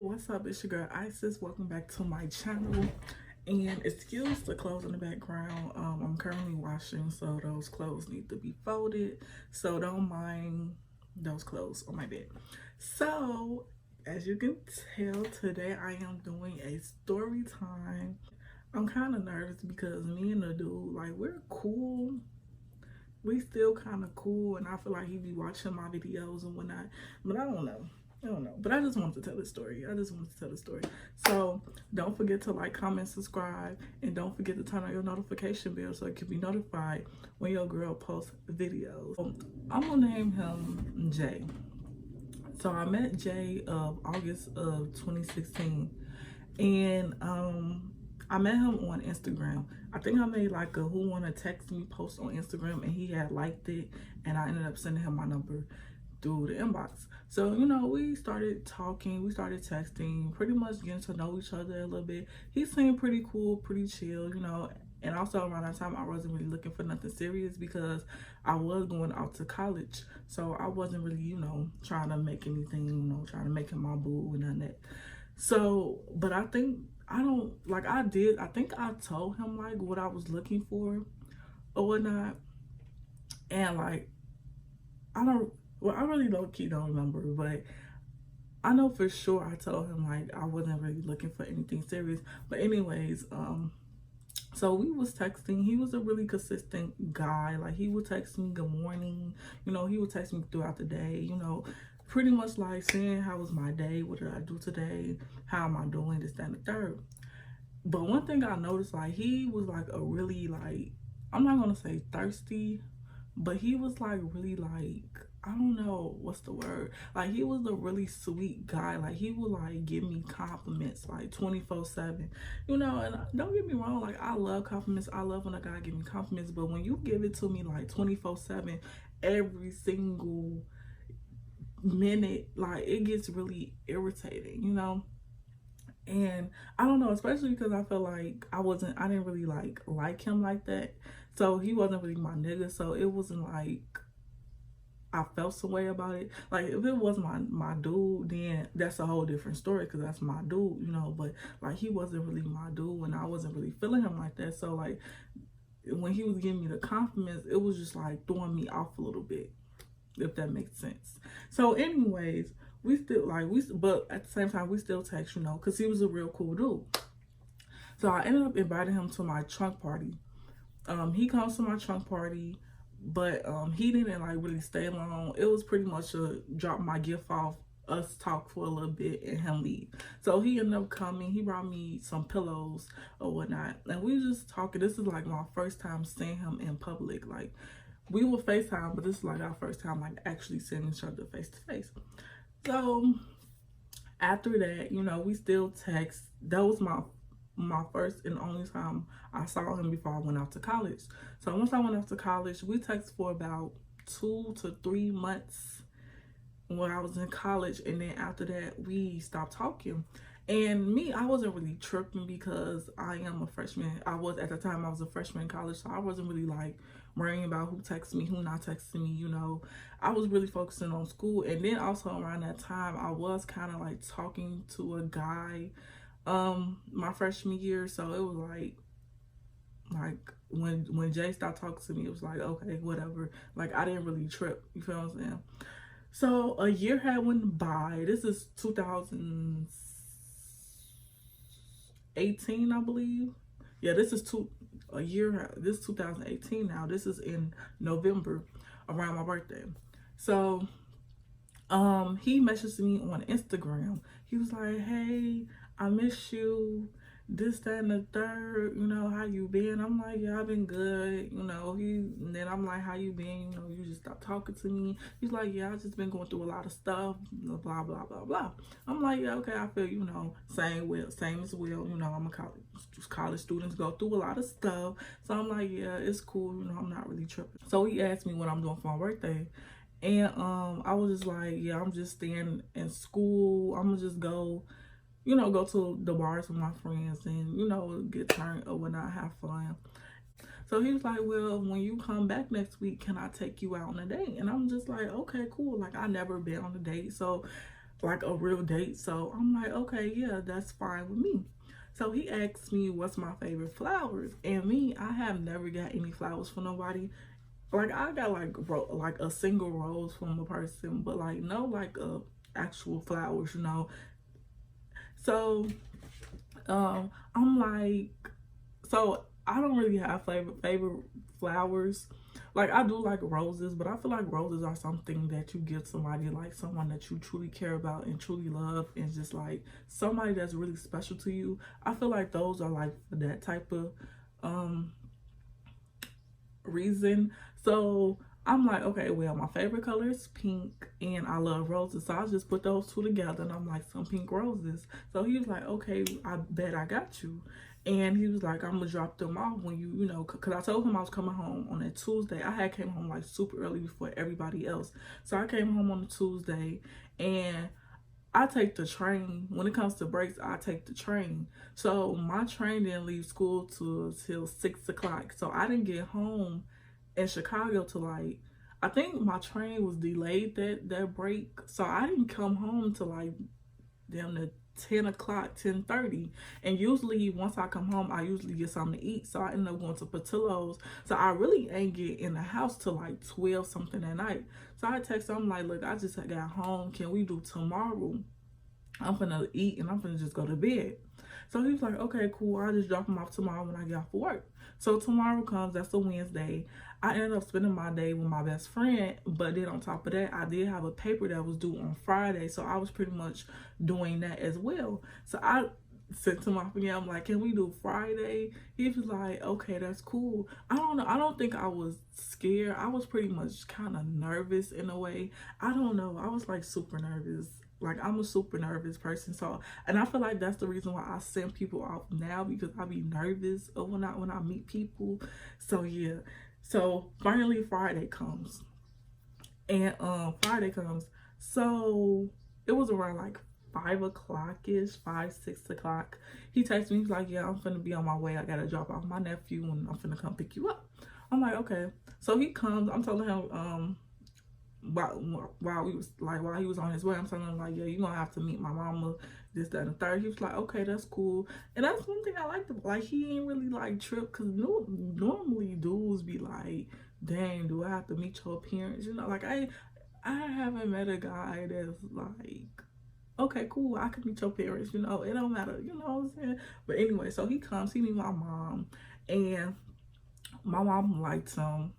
What's up? It's your girl Isis. Welcome back to my channel. And excuse the clothes in the background. I'm currently washing, so those clothes need to be folded. So don't mind those clothes on my bed. So as you can tell, today I am doing a story time. I'm kind of nervous because me and the dude, like, we're cool. We still kind of cool, and I feel like he be watching my videos and whatnot. But I don't know. But I just wanted to tell the story. So don't forget to like, comment, subscribe, and don't forget to turn on your notification bell so you can be notified when your girl posts videos. I'm gonna name him Jay. So I met Jay August of 2016, and I met him on Instagram. I think I made like a who wanna text me post on Instagram, and he had liked it, and I ended up sending him my number through the inbox. So, we started talking, we started texting, pretty much getting to know each other a little bit. He seemed pretty cool, pretty chill, and also around that time I wasn't really looking for nothing serious because I was going out to college. So I wasn't really, trying to make anything, trying to make him my boo and none of that. So, but I think I think I told him like what I was looking for or whatnot. And like, I really low-key don't remember, but I know for sure I told him like I wasn't really looking for anything serious. But anyways, so we was texting. He was a really consistent guy. Like, he would text me good morning. He would text me throughout the day, pretty much like saying how was my day, what did I do today, how am I doing, this, that, and the third. But one thing I noticed, like, he was like a really, like, I'm not gonna say thirsty, but he was like really, like, I don't know what's the word. Like, he was a really sweet guy. Like, he would like give me compliments like 24/7. And don't get me wrong, like, I love compliments. I love when a guy give me compliments, but when you give it to me like 24/7, every single minute, like, it gets really irritating. And I don't know, especially because I feel like I didn't really like him like that. So he wasn't really my nigga. So it wasn't like I felt some way about it. Like, if it was my dude, then that's a whole different story because that's my dude, But like, he wasn't really my dude, and I wasn't really feeling him like that. So like, when he was giving me the compliments, it was just like throwing me off a little bit, if that makes sense. So anyways, but at the same time we still text, because he was a real cool dude. So I ended up inviting him to my trunk party. He comes to my trunk party, but he didn't like really stay long. It was pretty much a drop my gift off, us talk for a little bit, and him leave. So he ended up coming. He brought me some pillows or whatnot, and we just talking. This is like my first time seeing him in public. Like, we will FaceTime, but this is like our first time like actually seeing each other face to face. So after that, we still text. That was my first and only time I saw him before I went out to college. So once I went out to college, we texted for about 2 to 3 months when I was in college, and then after that we stopped talking. And me, I wasn't really tripping because I am a freshman. I was a freshman in college, so I wasn't really like worrying about who texted me, who not texting me, I was really focusing on school. And then also around that time, I was kind of like talking to a guy my freshman year. So it was like when Jay stopped talking to me, it was like, okay, whatever. Like, I didn't really trip, you feel what I'm saying? So a year had went by. This is 2018, I believe. Yeah, this is 2018 now. This is in November, around my birthday. So he messaged me on Instagram. He was like, hey, I miss you, this, that, and the third, how you been? I'm like, yeah, I've been good, and then I'm like, how you been? You just stopped talking to me. He's like, yeah, I just been going through a lot of stuff, blah, blah, blah, blah. I'm like, yeah, okay, I feel, same as well, I'm a college students go through a lot of stuff. So I'm like, yeah, it's cool, I'm not really tripping. So he asked me what I'm doing for my birthday. And I was just like, yeah, I'm just staying in school. I'm gonna just go to the bars with my friends and, get turned or whatnot, have fun. So he was like, well, when you come back next week, can I take you out on a date? And I'm just like, okay, cool. Like, I never been on a date. So like a real date. So I'm like, okay, yeah, that's fine with me. So he asked me what's my favorite flowers, and me, I have never got any flowers for nobody. Like I got like a single rose from a person, but like no like actual flowers, you know. So I'm like, so I don't really have favorite flowers. Like I do like roses, but I feel like roses are something that you give somebody, like someone that you truly care about and truly love, and just like somebody that's really special to you. I feel like those are like for that type of um reason. So I'm like, okay, well, my favorite color is pink and I love roses. So I just put those two together and I'm like, some pink roses. So he was like, okay, I bet I got you. And he was like, I'm gonna drop them off when you know, cause I told him I was coming home on a Tuesday. I had came home like super early before everybody else. So I came home on a Tuesday and I take the train. When it comes to breaks, I take the train. So my train didn't leave school till 6 o'clock. So I didn't get home in Chicago till like, I think my train was delayed that break. So I didn't come home till like damn the 10 o'clock, 10:30. And usually once I come home, I usually get something to eat. So I end up going to Patillo's. So I really ain't get in the house till like 12 something at night. So I text him like, look, I just got home. Can we do tomorrow? I'm gonna eat and I'm gonna just go to bed. So he was like, okay, cool. I'll just drop him off tomorrow when I get off of work. So tomorrow comes, that's a Wednesday. I ended up spending my day with my best friend, but then on top of that, I did have a paper that was due on Friday. So I was pretty much doing that as well. So I sent to my friend, I'm like, can we do Friday? He was like, okay, that's cool. I don't know. I don't think I was scared. I was pretty much kind of nervous in a way. I don't know. I was like super nervous. Like I'm a super nervous person. So, and I feel like that's the reason why I send people off now, because I be nervous of when I meet people. So yeah. So finally Friday comes. And Friday comes. So it was around like 5 o'clock-ish, 6 o'clock. He texted me, he's like, yeah, I'm finna be on my way. I gotta drop off my nephew and I'm finna come pick you up. I'm like, okay. So he comes, I'm telling him, while he was on his way, I'm telling him like, yeah, you're gonna have to meet my mama, this, that, and the third. He was like, okay, that's cool. And that's one thing I liked. Like he ain't really like trip, because normally dudes be like, dang, do I have to meet your parents? You know, like I haven't met a guy that's like, okay, cool, I can meet your parents, you know, it don't matter, you know what I'm saying? But anyway, so he comes, he meet my mom, and my mom likes him.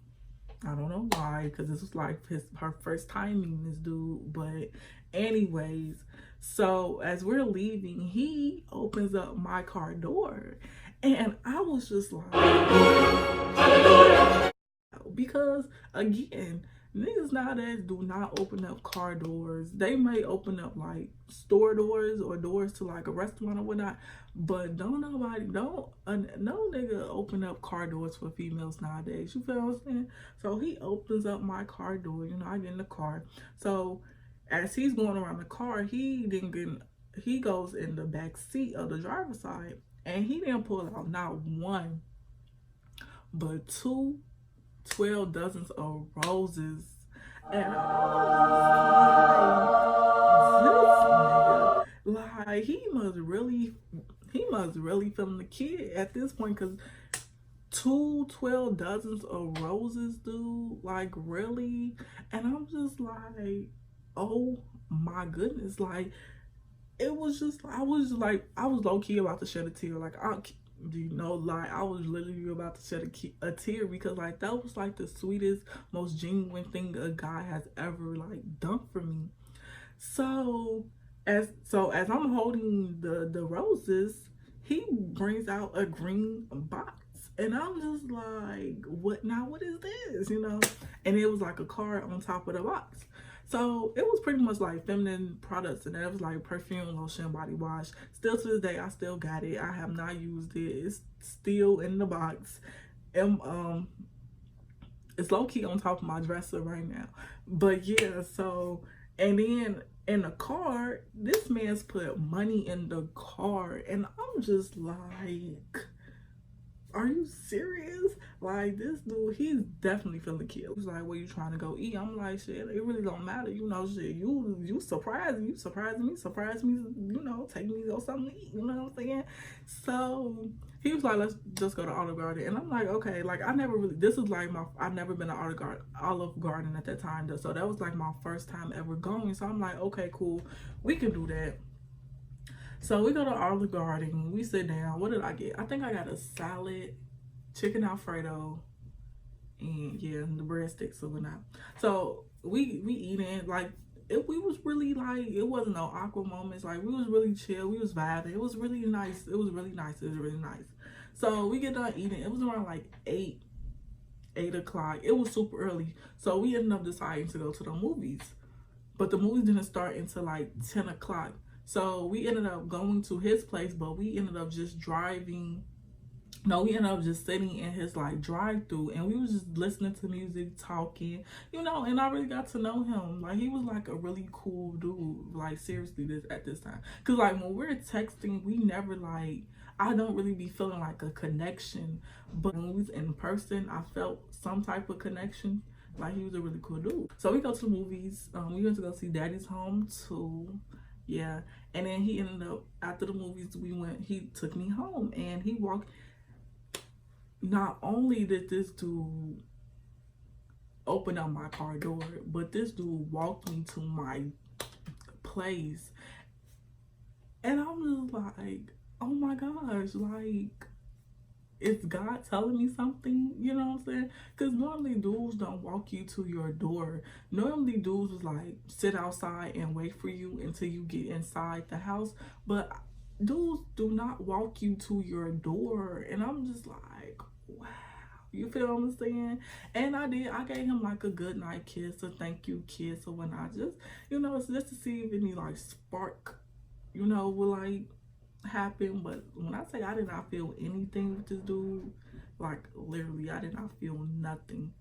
I don't know why, because this was like her first time meeting this dude. But anyways, so as we're leaving, he opens up my car door. And I was just like, because again, niggas nowadays do not open up car doors. They may open up like store doors or doors to like a restaurant or whatnot, but no nigga open up car doors for females nowadays. You feel what I'm saying? So he opens up my car door. You know, I get in the car. So as he's going around the car, he goes in the back seat of the driver's side, and he didn't pull out not one, but two 12 dozens of roses. And I was like, he must really feeling the kid at this point, because 12 dozens of roses, dude, like really? And I'm just like, oh my goodness, like it was just, I was low-key about to shed a tear. Like I was literally about to shed a tear, because like that was like the sweetest, most genuine thing a guy has ever like done for me. So as I'm holding the roses, he brings out a green box, and I'm just like, what now? What is this? You know? And it was like a card on top of the box. So it was pretty much like feminine products, and that was like perfume, lotion, body wash. Still to this day, I still got it. I have not used it. It's still in the box. And it's low-key on top of my dresser right now. But yeah, so, and then in the car, this man's put money in the car, and I'm just like, are you serious? Like, this dude, he's definitely feeling killed. He's like, where you trying to go eat? I'm like, shit, it really don't matter. You know, shit, you surprised me, you know, take me to go something to eat. You know what I'm saying? So he was like, let's just go to Olive Garden. And I'm like, okay, like, I never really, this is like I've never been to Olive Garden at that time. So that was like my first time ever going. So I'm like, okay, cool, we can do that. So we go to Olive Garden, we sit down. What did I get? I think I got a salad, chicken Alfredo, and yeah, the breadsticks or whatnot. So we eating, like, we was really like, it wasn't no awkward moments. Like, we was really chill, we was vibing. It was really nice. It was really nice. So we get done eating. It was around like 8 o'clock. It was super early. So we ended up deciding to go to the movies. But the movies didn't start until like 10 o'clock. So we ended up going to his place, but we ended up just driving. No, we ended up just sitting in his like drive-through, and we was just listening to music, talking, you know, and I really got to know him. Like, he was like a really cool dude, like, seriously, at this time. Cause like when we're texting, we never like, I don't really be feeling like a connection, but when we was in person, I felt some type of connection. Like, he was a really cool dude. So we go to the movies. We went to go see Daddy's Home 2. Yeah. And then he ended up, after the movies, he took me home, and he walked. Not only did this dude open up my car door, but this dude walked me to my place. And I'm just like, oh my gosh, like, is God telling me something? You know what I'm saying? Because normally dudes don't walk you to your door. Normally dudes was like, sit outside and wait for you until you get inside the house. But dudes do not walk you to your door. And I'm just like, wow. You feel what I'm saying? And I gave him like a good night kiss, a thank you kiss, or whatnot. Just, you know, it's just to see if any like spark, you know, will like happen. But when I say I did not feel anything with this dude, like, literally, I did not feel nothing.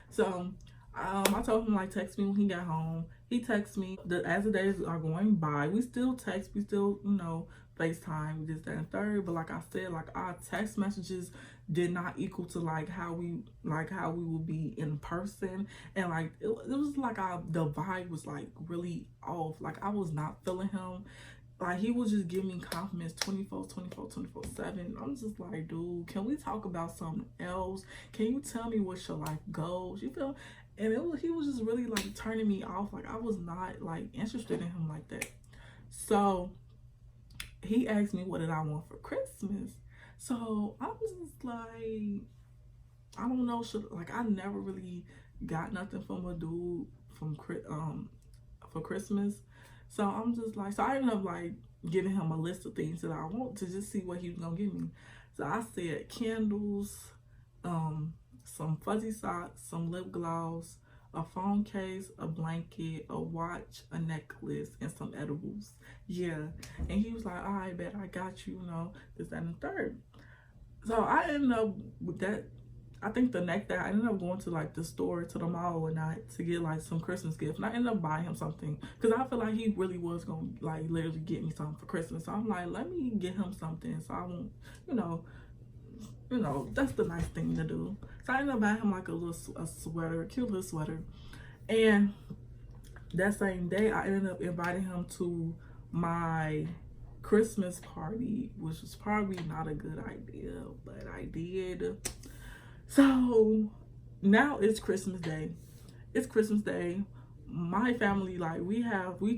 So I told him, like, text me when he got home. He texted me. As the days are going by, we still text, we still, you know, FaceTime, this, that, and third. But like I said, like, our text messages did not equal to like how we would be in person. And like it was like the vibe was like really off. Like, I was not feeling him. Like, he was just giving me compliments 24/7. I'm just like, dude, can we talk about something else? Can you tell me what's your life goals? You feel? And he was just really like turning me off. Like, I was not like interested in him like that. So he asked me what did I want for Christmas. So I was just like, I don't know, I never really got nothing from a dude for Christmas. So I'm just like, so I ended up like giving him a list of things that I want to just see what he was gonna give me. So I said candles, some fuzzy socks, some lip gloss, a phone case, a blanket, a watch, a necklace, and some edibles. Yeah. And he was like, all right, bet, I got you, you know, this, that, and the third. So I ended up with that. I think the next day I ended up going to like the store, to the mall and not to get like some Christmas gifts. And I ended up buying him something because I feel like he really was gonna like literally get me something for Christmas. So I'm like, let me get him something so I won't, you know, that's the nice thing to do. So I ended up buying him like a sweater, a cute little sweater. And that same day I ended up inviting him to my Christmas party, which was probably not a good idea, but I did. So now it's Christmas Day. It's Christmas Day. My family, like, we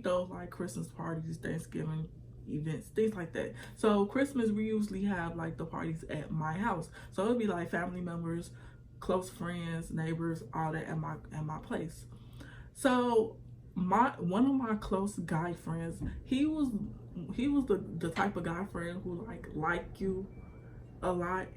throw like Christmas parties, Thanksgiving events, things like that. So Christmas, we usually have like the parties at my house. So it'll be like family members, close friends, neighbors, all that at my place. So one of my close guy friends, he was the type of guy friend who like you a lot.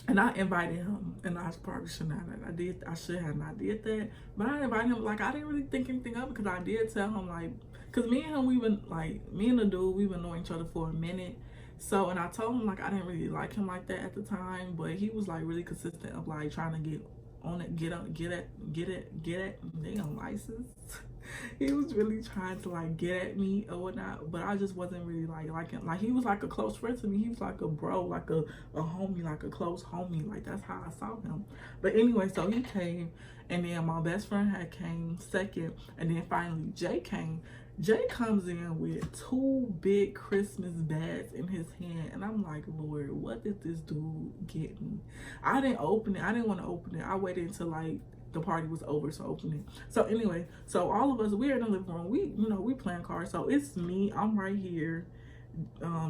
And I invited him, and I probably should not have. I should have not did that. But I invited him, like, I didn't really think anything of it because I did tell him, like, because me and the dude, we've been knowing each other for a minute. So, and I told him, like, I didn't really like him like that at the time, but he was, like, really consistent of, like, trying to get on it, get damn license. He was really trying to like get at me or whatnot, but I just wasn't really like liking. Like he was like a close friend to me. He was like a bro, like a homie, like a close homie. Like that's how I saw him. But anyway, so he came, and then my best friend had came second, and then finally Jay came. Jay comes in with 2 big Christmas bags in his hand, and I'm like, Lord, what did this dude get me? I didn't open it. I didn't want to open it. I waited until like the party was over to open it. So anyway, so all of us, we're in the living room. We playing cards. So it's me. I'm right here.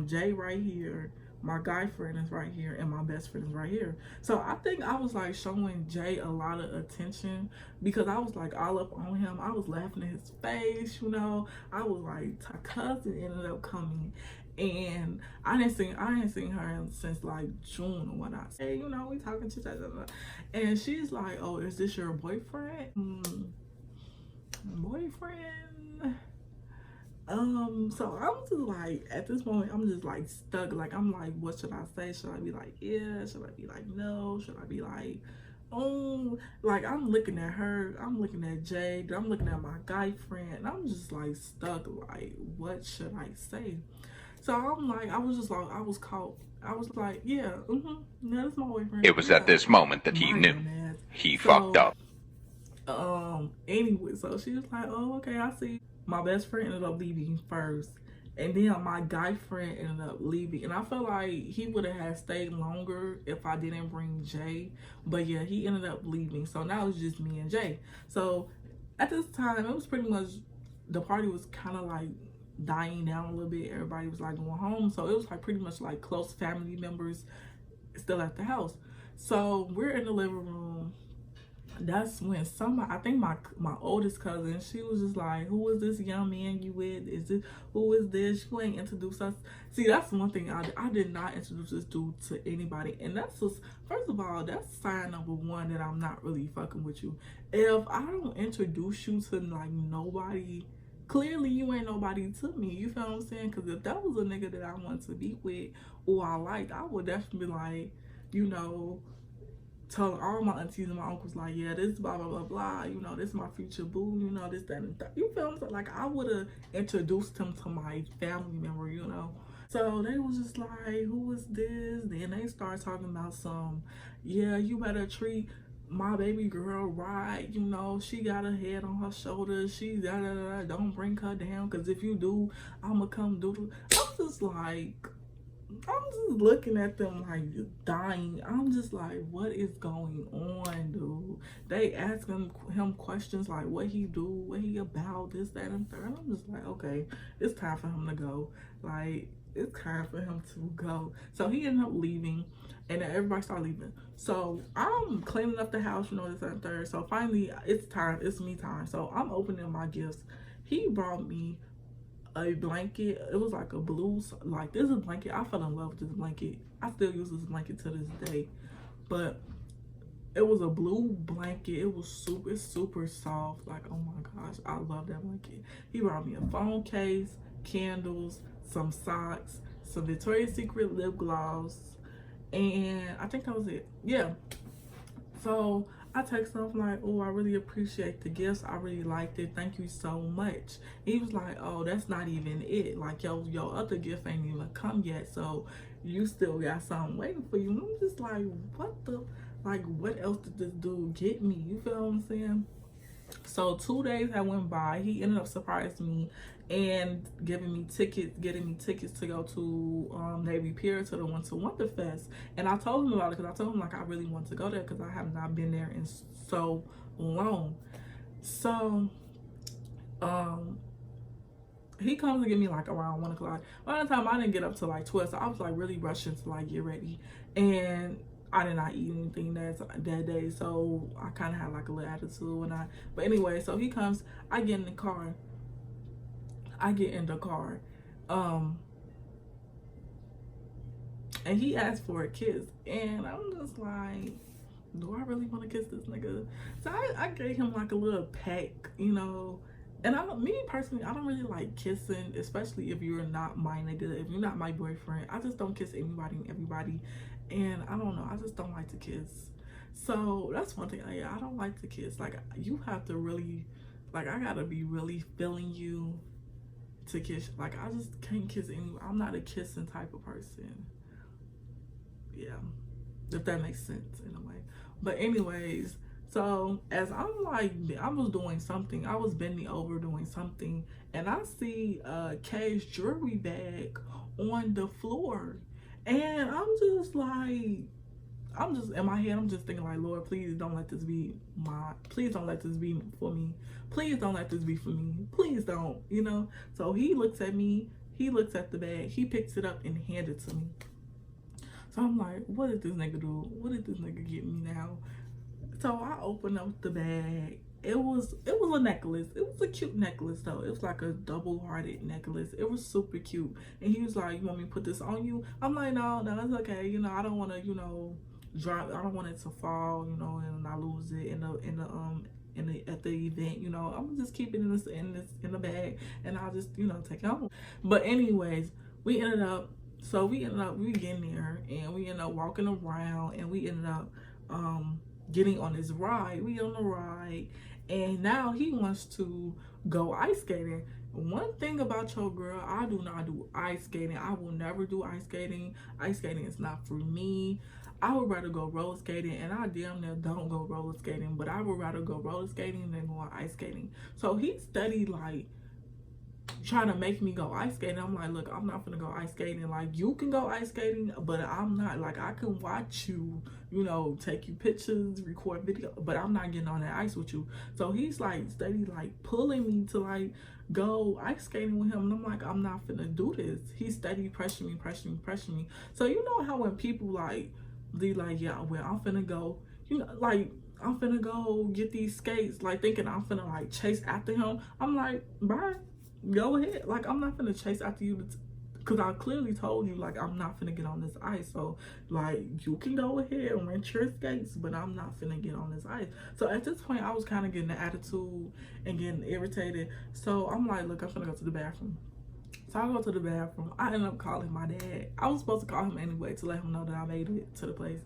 Jay right here. My guy friend is right here, and my best friend is right here. So I think I was like showing Jay a lot of attention because I was like all up on him. I was laughing at his face, you know. I was like, cousin ended up coming, and I didn't seen her since like June or whatnot. Hey, you know, we talking to each other, and she's like, "Oh, is this your boyfriend?" Boyfriend. So I'm just like, at this moment, I'm just like stuck. Like, I'm like, what should I say? Should I be like, yeah? Should I be like, no? Should I be like, oh? Like, I'm looking at her, I'm looking at Jade, I'm looking at my guy friend, and I'm just like stuck. Like, what should I say? So I'm like, I was caught. I was like, yeah, that's my boyfriend. It was at this moment that he knew he fucked up. Anyway, so she was like, oh, okay, I see. My best friend ended up leaving first, and then my guy friend ended up leaving, and I felt like he would have stayed longer if I didn't bring Jay, but yeah, he ended up leaving. So now it's just me and Jay. So at this time, it was pretty much, the party was kind of like dying down a little bit. Everybody was like going home, so it was like pretty much like close family members still at the house. So we're in the living room. That's when somebody, I think my oldest cousin, she was just like, who is this young man you with? Who is this? You ain't introduced us. See, that's one thing, I did not introduce this dude to anybody. And that's just, first of all, that's sign number 1 that I'm not really fucking with you. If I don't introduce you to like nobody, clearly you ain't nobody to me. You feel what I'm saying? Because if that was a nigga that I wanted to be with or I liked, I would definitely be like, you know, telling all my aunties and my uncles like, yeah, this blah blah blah blah, you know, this is my future boo, you know, this, that, and that. You feel me? Like, I would have introduced him to my family member, you know. So they was just like, who is this? Then they start talking about some, yeah, you better treat my baby girl right, you know, she got her head on her shoulders, she da da da, don't bring her down, because if you do, I'ma come do. I'm just like, I'm just looking at them like dying. I'm just like, what is going on, dude? They asking him questions like what he do, what he about, this, that, and third. I'm just like, okay, it's time for him to go. Like, it's time for him to go. So he ended up leaving, and then everybody started leaving. So I'm cleaning up the house, you know, this, that, and third. So finally, it's time. It's me time. So I'm opening my gifts. He brought me a blanket. It was like a blue, like, this is a blanket. I fell in love with this blanket. I still use this blanket to this day, but it was a blue blanket. It was super soft. Like, oh my gosh, I love that blanket. He brought me a phone case, candles, some socks, some Victoria's Secret lip gloss, and I think that was it. Yeah. So I text him like, oh, I really appreciate the gifts. I really liked it. Thank you so much. He was like, oh, that's not even it. Like, your other gift ain't even come yet. So you still got something waiting for you. And I'm just like, what else did this dude get me? You feel what I'm saying? So 2 days had went by. He ended up surprising me and getting me tickets to go to Navy Pier, to the Winter Wonderfest. And I told him about it because I told him like I really want to go there because I have not been there in so long. So he comes to get me like around 1 o'clock. By the time I didn't get up to like 12, so I was like really rushing to like get ready, and I did not eat anything that day, so I kind of had like a little attitude. But anyway, so he comes, I get in the car, and he asked for a kiss, and I'm just like, do I really want to kiss this nigga? So I gave him like a little peck, you know. And me personally, I don't really like kissing, especially if you're not my nigga, if you're not my boyfriend. I just don't kiss anybody and everybody. And I don't know, I just don't like to kiss. So that's one thing. I don't like to kiss. Like, you have to really, like, I gotta be really feeling you to kiss. Like, I just can't kiss anyone. I'm not a kissing type of person. Yeah, if that makes sense in a way. But anyways, so as I'm like, I was doing something, I was bending over doing something, and I see Kay's jewelry bag on the floor, and I'm just like, I'm just in my head, I'm just thinking like, Lord, please don't let this be please don't let this be for me. Please don't let this be for me. Please don't, you know? So he looks at me, he looks at the bag, he picks it up and hands it to me. So I'm like, what did this nigga do? What did this nigga get me now? So I opened up the bag. It was a necklace. It was a cute necklace though. It was like a double-hearted necklace. It was super cute. And he was like, you want me to put this on you? I'm like, no, it's okay. You know, I don't want to, you know, drop. I don't want it to fall, you know, and I lose it at the event. You know, I'm just keep it in the bag, and I'll just, you know, take it home. But anyways, we getting there, and we ended up walking around, and we ended up getting on this ride. We on the ride, and now he wants to go ice skating. One thing about your girl, I do not do ice skating. I will never do ice skating. Ice skating is not for me. I would rather go roller skating, and I damn near don't go roller skating, but I would rather go roller skating than go ice skating. So he studied like trying to make me go ice skating. I'm like, look, I'm not gonna go ice skating. Like, you can go ice skating, but I'm not. Like, I can watch you, you know, take you pictures, record video, but I'm not getting on that ice with you. So he's like steady like pulling me to like go ice skating with him, and I'm like, I'm not finna do this. He's steady pressuring me. So you know how when people like be like, yeah, well, I'm finna go, you know, like, I'm finna go get these skates, like thinking I'm finna like chase after him. I'm like, bye, go ahead. Like, I'm not finna chase after you because I clearly told you, like, I'm not finna get on this ice. So, like, you can go ahead and rent your skates, but I'm not finna get on this ice. So at this point, I was kind of getting the attitude and getting irritated. So I'm like, look, I'm finna go to the bathroom. So I go to the bathroom. I end up calling my dad. I was supposed to call him anyway to let him know that I made it to the place.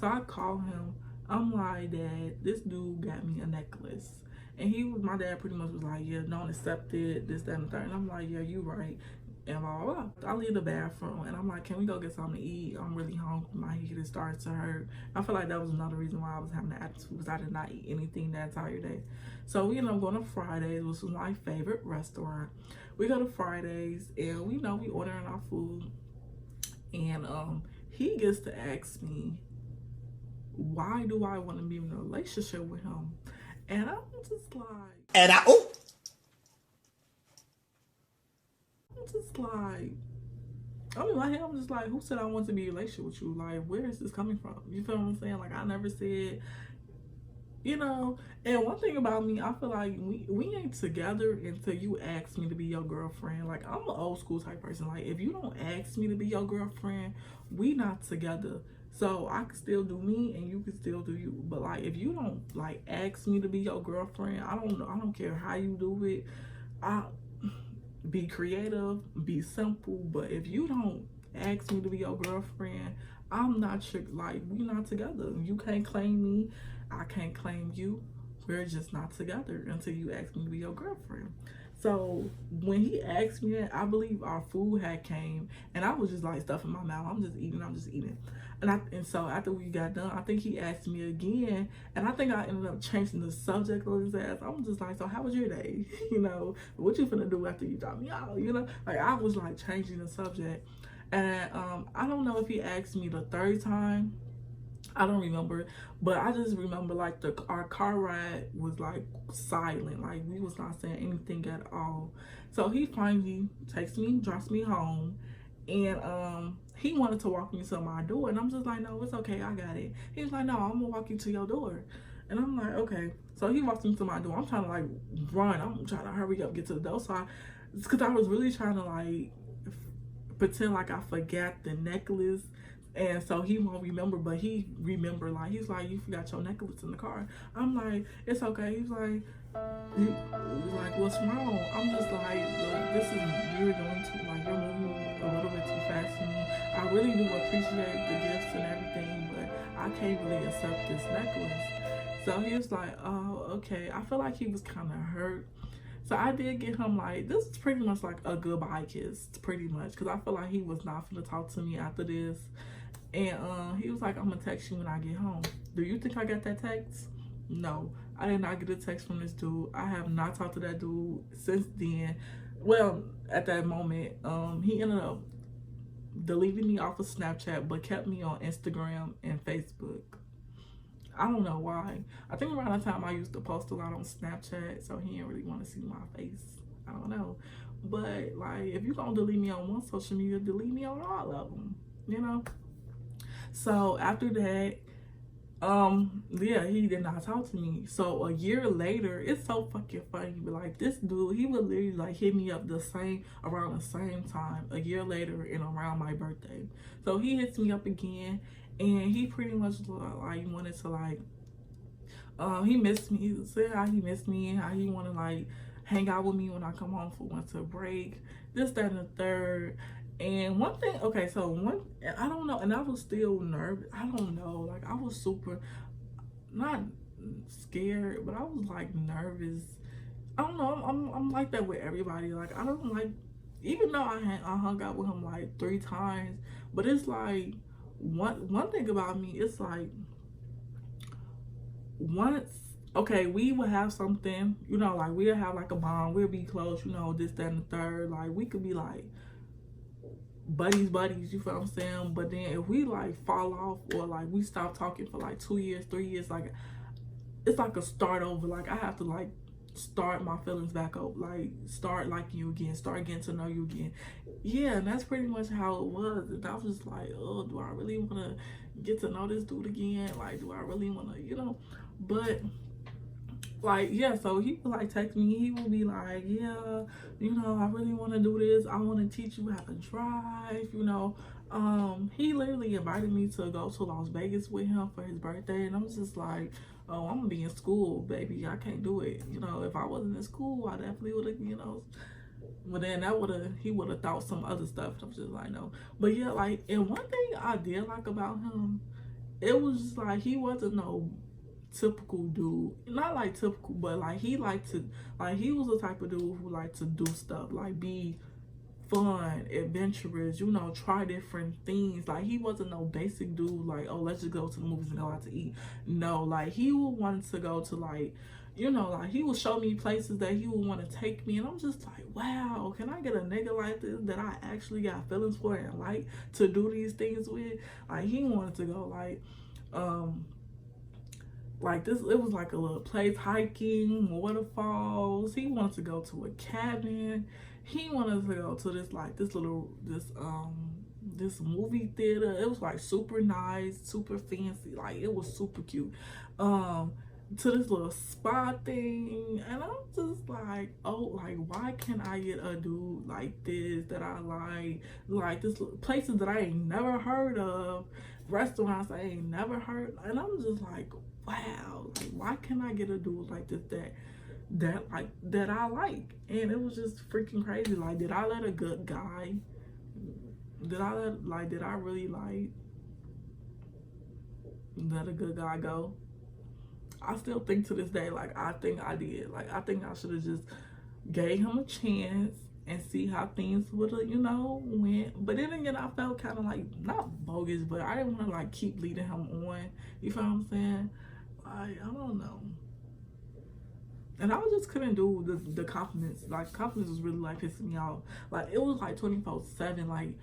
So I call him. I'm like, Dad, this dude got me a necklace. And my dad pretty much was like, yeah, don't accept it, this, that, and the third. And I'm like, yeah, you right. And blah, blah, blah. I leave the bathroom, and I'm like, can we go get something to eat? I'm really hungry. My head is starting to hurt. I feel like that was another reason why I was having the attitude, because I did not eat anything that entire day. So we ended up going to Fridays, which was my favorite restaurant. We go to Fridays, and we ordering our food. And he gets to ask me, why do I want to be in a relationship with him? And I'm just like, I'm just like, I mean, my head, I'm just like, who said I want to be in a relationship with you? Like, where is this coming from? You feel what I'm saying? Like, I never said, you know. And one thing about me, I feel like we ain't together until you ask me to be your girlfriend. Like, I'm an old school type person. Like, if you don't ask me to be your girlfriend, we not together. So I can still do me and you can still do you. But like, if you don't like ask me to be your girlfriend, I don't care how you do it. Be creative, be simple. But if you don't ask me to be your girlfriend, I'm not sure. Like, we're not together. You can't claim me, I can't claim you. We're just not together until you ask me to be your girlfriend. So when he asked me that, I believe our food had came, and I was just like stuffing my mouth. I'm just eating. And so after we got done, I think he asked me again, and I think I ended up changing the subject of his ass. I'm just like, so how was your day? You know, what you finna do after you drop me out? You know, like, I was like changing the subject. And I don't know if he asked me the third time. I don't remember, but I just remember like our car ride was like silent. Like, we was not saying anything at all. So he finally takes me, drops me home, and he wanted to walk me to my door, and I'm just like, no, it's okay, I got it. He was like, no, I'm gonna walk you to your door. And I'm like, okay. So he walks me to my door. I'm trying to like run. I'm trying to hurry up, get to the door. So because I was really trying to like pretend like I forgot the necklace. And so he won't remember, but he remembered. Like, he's like, you forgot your necklace in the car. I'm like, it's okay. He's like, what's wrong? I'm just like, look, you're moving a little bit too fast for me. I I really do appreciate the gifts and everything, but I can't really accept this necklace. So he was like, oh, okay. I feel like he was kind of hurt. So I did get him like, this is pretty much like a goodbye kiss, pretty much. Because I feel like he was not going to talk to me after this. And he was like, I'm going to text you when I get home. Do you think I got that text? No, I did not get a text from this dude. I have not talked to that dude since then. Well, at that moment, he ended up deleting me off of Snapchat, but kept me on Instagram and Facebook. I don't know why. I think around the time I used to post a lot on Snapchat, so he didn't really want to see my face. I don't know. But, like, if you're going to delete me on one social media, delete me on all of them, you know? So, after that, yeah, he did not talk to me. So, a year later, it's so fucking funny, but, like, this dude, he would literally, like, hit me up around the same time, a year later and around my birthday. So, he hits me up again. And he pretty much like wanted to like, he missed me. He said how he missed me and how he want to like hang out with me when I come home for winter break. This, that, and the third. And one thing, okay, so I don't know, and I was still nervous. I don't know, like I was super, not scared, but I was like nervous. I don't know. I'm like that with everybody. Like I don't like, even though I hung out with him like 3 times, but it's like. One thing about me, it's like once, okay, we would have something, you know, like we'll have like a bond, we'll be close, you know, this, that, and the third. Like we could be like buddies, you feel what I'm saying? But then if we like fall off or like we stop talking for like 2 years, 3 years, like it's like a start over. Like I have to like start my feelings back up, like start liking you again, start getting to know you again. Yeah, and that's pretty much how it was. And I was just like, oh, do I really want to get to know this dude again? Like, do I really want to, you know? But like, yeah, so he would like text me. He would be like, yeah, you know, I really want to do this. I want to teach you how to drive, you know. He literally invited me to go to Las Vegas with him for his birthday, and I'm just like, oh, I'm gonna be in school, baby. I can't do it. You know, if I wasn't in school, I definitely would have, you know. But then he would have thought some other stuff. I'm just like, no. But yeah, like, and one thing I did like about him, it was just like he wasn't no typical dude. Not like typical, but like he liked to, like he was the type of dude who liked to do stuff, like be fun, adventurous, you know, try different things. Like he wasn't no basic dude like, oh, let's just go to the movies and go out to eat. No, like he would want to go to like, you know, like he would show me places that he would want to take me, and I'm just like, wow, can I get a nigga like this that I actually got feelings for and like to do these things with? Like he wanted to go like this, it was like a little place, hiking, waterfalls. He wanted to go to a cabin. He wanted to go to this movie theater. It was like super nice, super fancy. Like it was super cute. To this little spa thing, and I'm just like, oh, like why can't I get a dude like this that I like this places that I ain't never heard of, restaurants I ain't never heard, and I'm just like, wow, like why can't I get a dude like this that I like? And it was just freaking crazy. Like, did I let a good guy? Did I really let a good guy go? I still think to this day, like, I think I did. Like, I think I should have just gave him a chance and see how things would have, you know, went. But then again, I felt kind of like, not bogus, but I didn't want to, like, keep leading him on. You feel what I'm saying? Like, I don't know. And I just couldn't do the compliments. Like, compliments was really, like, pissing me off. Like, it was, like, 24/7. Like,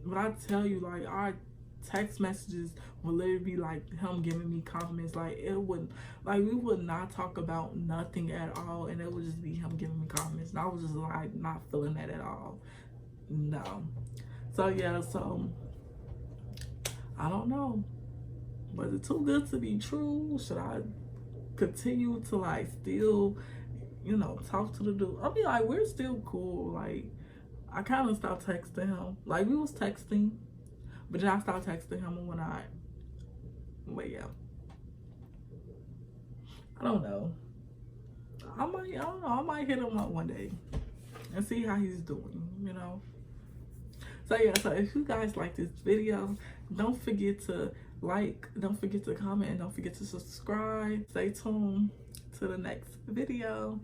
when I tell you, like, our text messages would literally be like him giving me compliments. Like it would, like we would not talk about nothing at all, and it would just be him giving me compliments. And I was just like not feeling that at all. No. So yeah, so I don't know. Was it too good to be true? Should I continue to like still, you know, talk to the dude? I mean, like we're still cool. Like I kind of stopped texting him. Like we was texting. But then I stopped texting him and whatnot. But yeah. I don't know. I don't know. I might hit him up one day and see how he's doing, you know. So yeah, so if you guys like this video, don't forget to like, don't forget to comment, and don't forget to subscribe. Stay tuned to the next video.